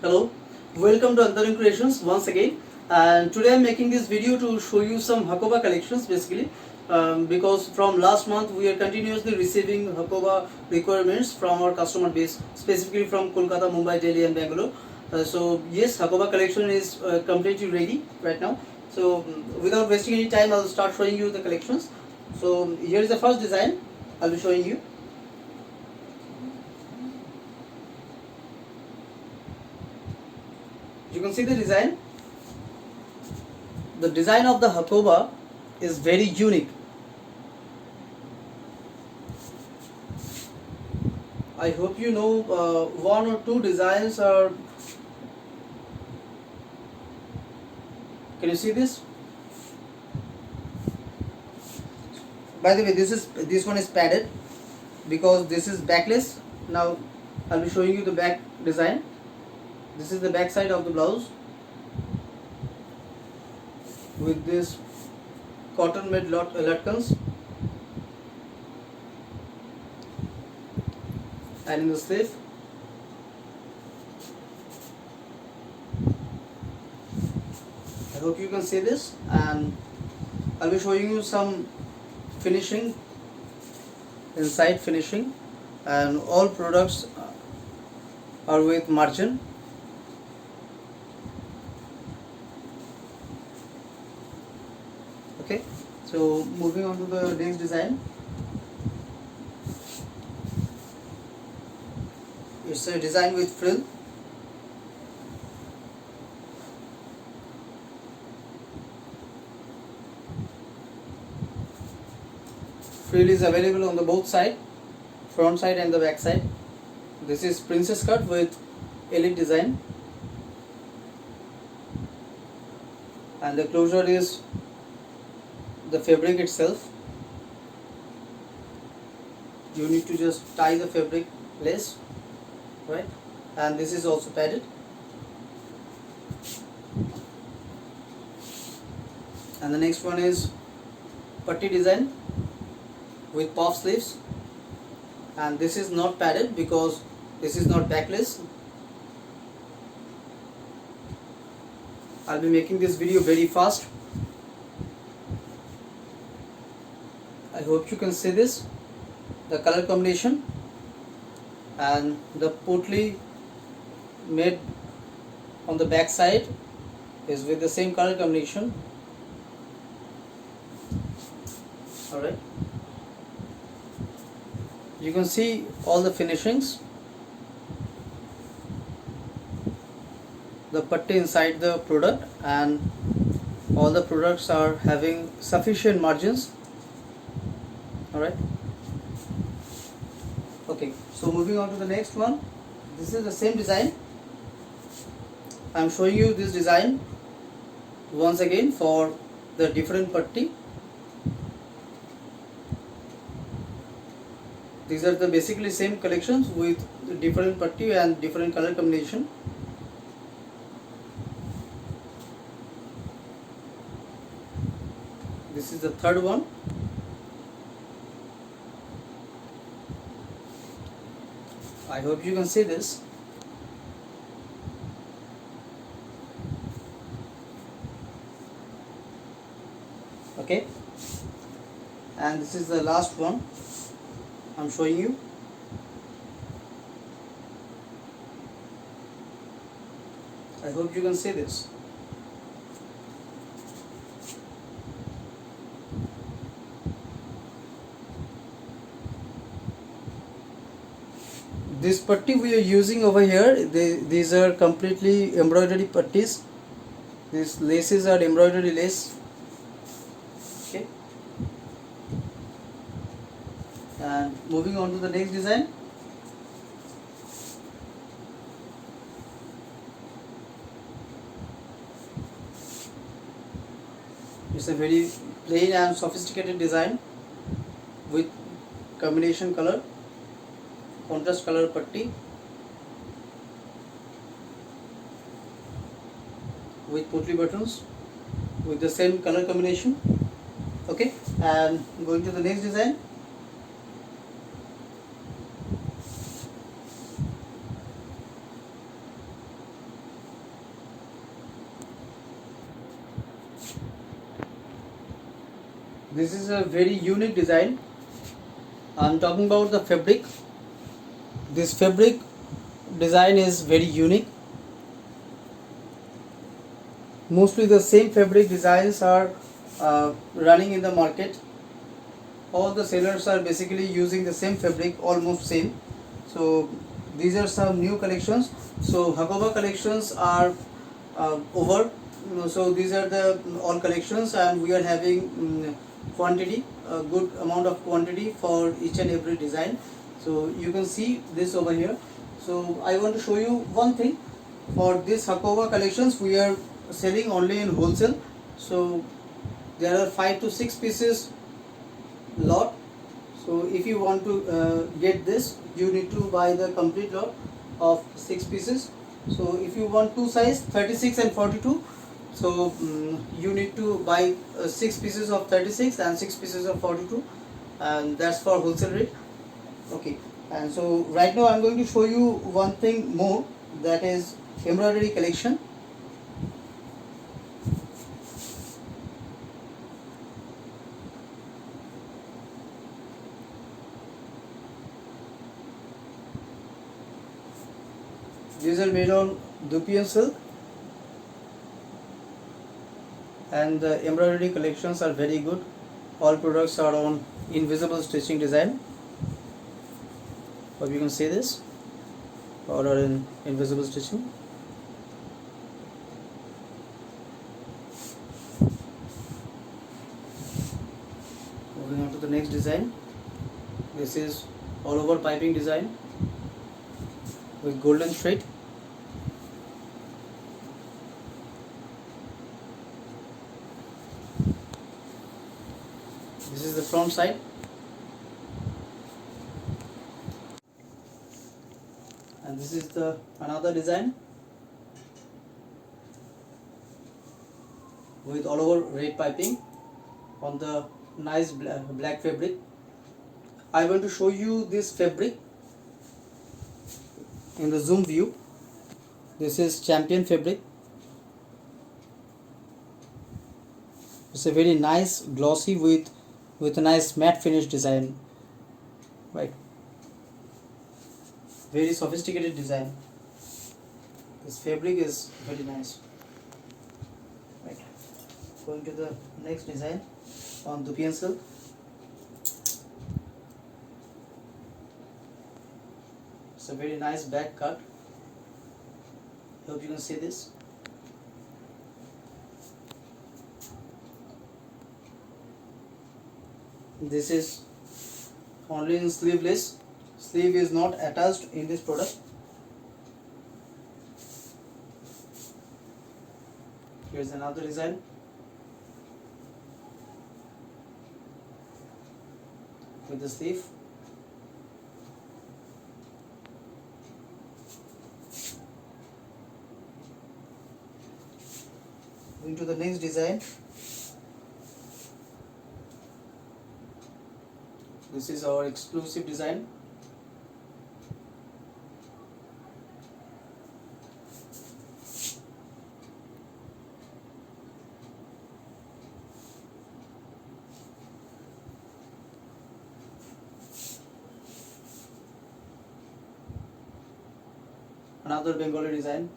Hello, welcome to Antaran Creations once again. And today I'm making this video to show you some Hakoba collections basically, because from last month we are continuously receiving Hakoba requirements from our customer base, specifically from Kolkata, Mumbai, Delhi and Bangalore. So yes, Hakoba collection is completely ready right now. So without wasting any time, I'll start showing you the collections. So here is the first design I'll be showing you. You can see the design. The design of the Hakoba is very unique. I hope you know one or two designs are. Can you see this? By the way, this one is padded because this is backless. Now I'll be showing you the back design. This is the back side of the blouse with this cotton made latkans, and in the sleeve I hope you can see this, and I'll be showing you some finishing, inside finishing, and all products are with margin. Okay, so moving on to the next design. It's a design with frill. Frill is available on the both side, front side and the back side. This is princess cut with elite design, and the closure is the fabric itself. You need to just tie the fabric lace, right? And this is also padded. And the next one is putty design with puff sleeves, and this is not padded because this is not backless. I'll be making this video very fast. I hope you can see this, the color combination, and the potli made on the back side is with the same color combination. Alright, you can see all the finishings, the putty inside the product, and all the products are having sufficient margins. Alright, okay, so moving on to the next one. This is the same design. I am showing you this design once again for the different putty. These are the basically same collections with different putty and different color combination. This is the third one. I hope you can see this. Okay, and this is the last one I'm showing you. I hope you can see this. This putty we are using over here, these are completely embroidery putties. These laces are embroidery lace. Okay, and moving on to the next design. It's a very plain and sophisticated design with combination color, contrast color putty with potli buttons with the same color combination. Okay, and going to the next design. This is a very unique design. I'm talking about the fabric. This fabric design is very unique. Mostly the same fabric designs are running in the market. All the sellers are basically using the same fabric, almost same. So these are some new collections. So Hakoba collections are over. So these are the all collections, and we are having quantity, a good amount of quantity for each and every design. So you can see this over here. So I want to show you one thing. For this Hakoba collections, we are selling only in wholesale. So there are 5 to 6 pieces lot. So if you want to get this, you need to buy the complete lot of 6 pieces. So if you want two size 36 and 42, so you need to buy 6 pieces of 36 and 6 pieces of 42, and that's for wholesale rate. Okay, and so right now I'm going to show you one thing more, that is embroidery collection. These are made on Dupion silk, and the embroidery collections are very good. All products are on invisible stitching design. Or you can say this, or are in invisible stitching. Moving on to the next design. This is all over piping design with golden thread. This is the front side. And this is the another design with all over red piping on the nice black fabric. I want to show you this fabric in the zoom view. This is Champion fabric. It's a very nice glossy with a nice matte finish design, right? Very sophisticated design. This fabric is very nice, right? Going to the next design on Dupion silk. It's a very nice back cut. Hope you can see this. This is only in sleeveless. Sleeve is not attached in this product. Here's another design. With the sleeve. Going to the next design. This is our exclusive design. Another Bengali design.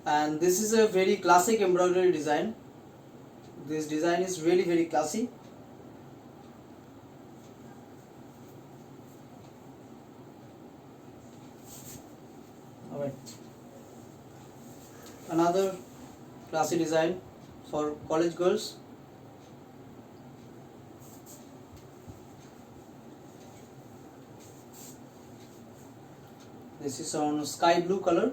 And this is a very classic embroidery design. This design is really very classy. Alright. Another classy design for college girls. This is on sky blue color.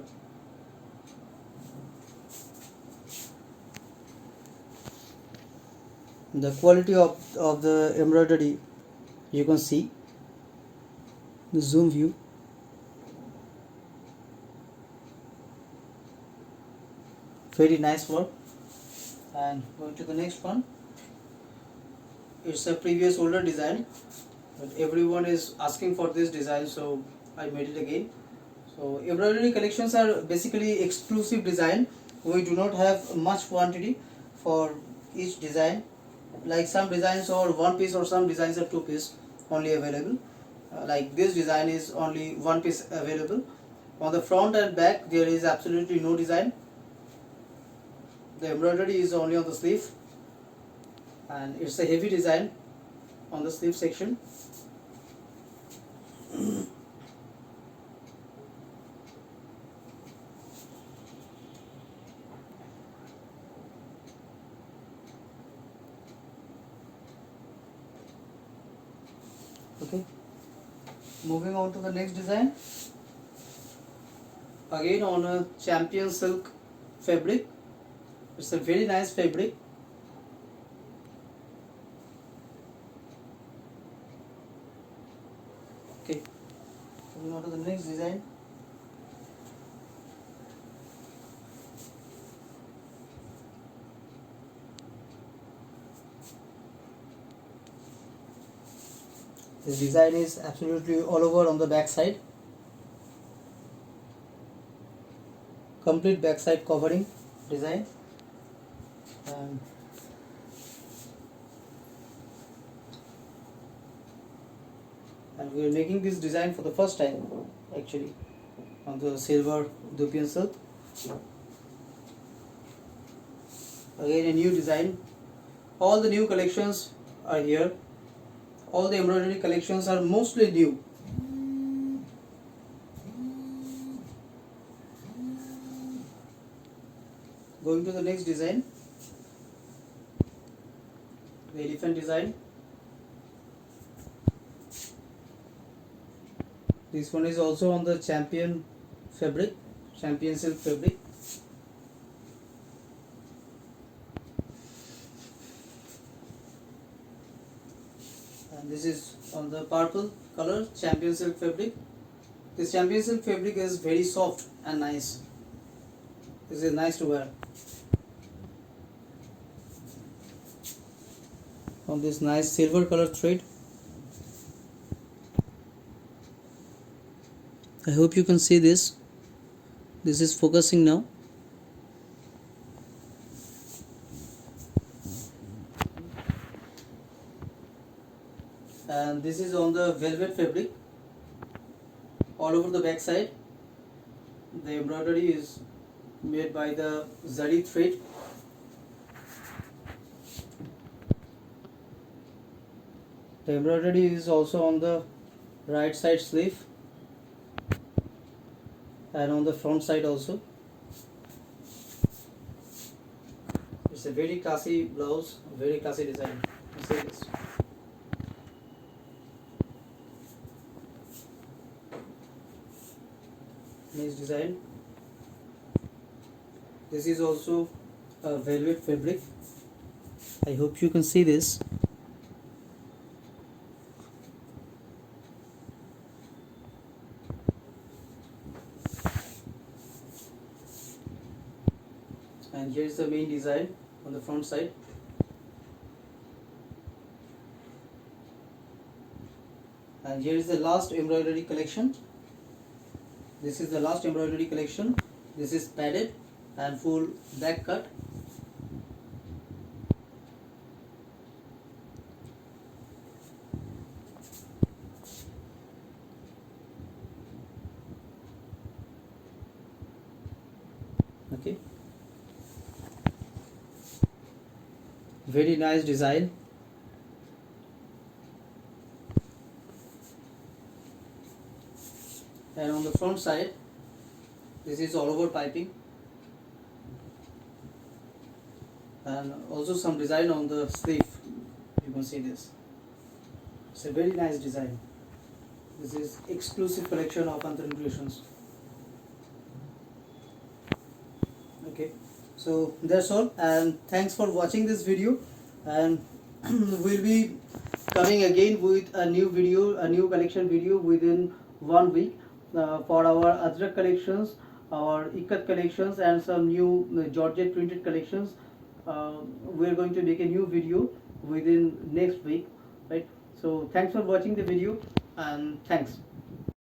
The quality of the embroidery, you can see the zoom view. Very nice work. And going to the next one. It's a previous older design, but everyone is asking for this design, so I made it again. So embroidery collections are basically exclusive design. We do not have much quantity for each design. Like some designs are one piece or some designs are two piece only available. Like this design is only one piece available. On the front and back there is absolutely no design. The embroidery is only on the sleeve, and it's a heavy design on the sleeve section. Okay, moving on to the next design, again on a champion silk fabric. It's a very nice fabric. Okay, moving on to the next design. This design is absolutely all over on the back side. Complete backside covering design. And we are making this design for the first time actually on the silver Dupion silk. Again a new design. All the new collections are here. All the embroidery collections are mostly new. Going to the next design, the elephant design. This one is also on the champion fabric, champion silk fabric. And this is on the purple color, champion silk fabric. This champion silk fabric is very soft and nice. This is nice to wear. On this nice silver color thread. I hope you can see this. This is focusing now. And this is on the velvet fabric. All over the back side. The embroidery is made by the zari thread. The embroidery is also on the right side sleeve and on the front side also. It's a very classy blouse, very classy design. You see this. Next design. This is also a velvet fabric. I hope you can see this. And here is the main design on the front side. And here is the last embroidery collection. This is the last embroidery collection. This is padded and full back cut. Okay. Very nice design. And on the front side, this is all over piping, and also some design on the sleeve. You can see this. It's a very nice design. This is exclusive collection of Antaran Creations. Okay, so that's all, and thanks for watching this video, and we'll be coming again with a new video, a new collection video within 1 week for our Ajrak collections, our Ikat collections, and some new Georgette printed collections. We're going to make a new video within next week, right? So thanks for watching the video, and thanks.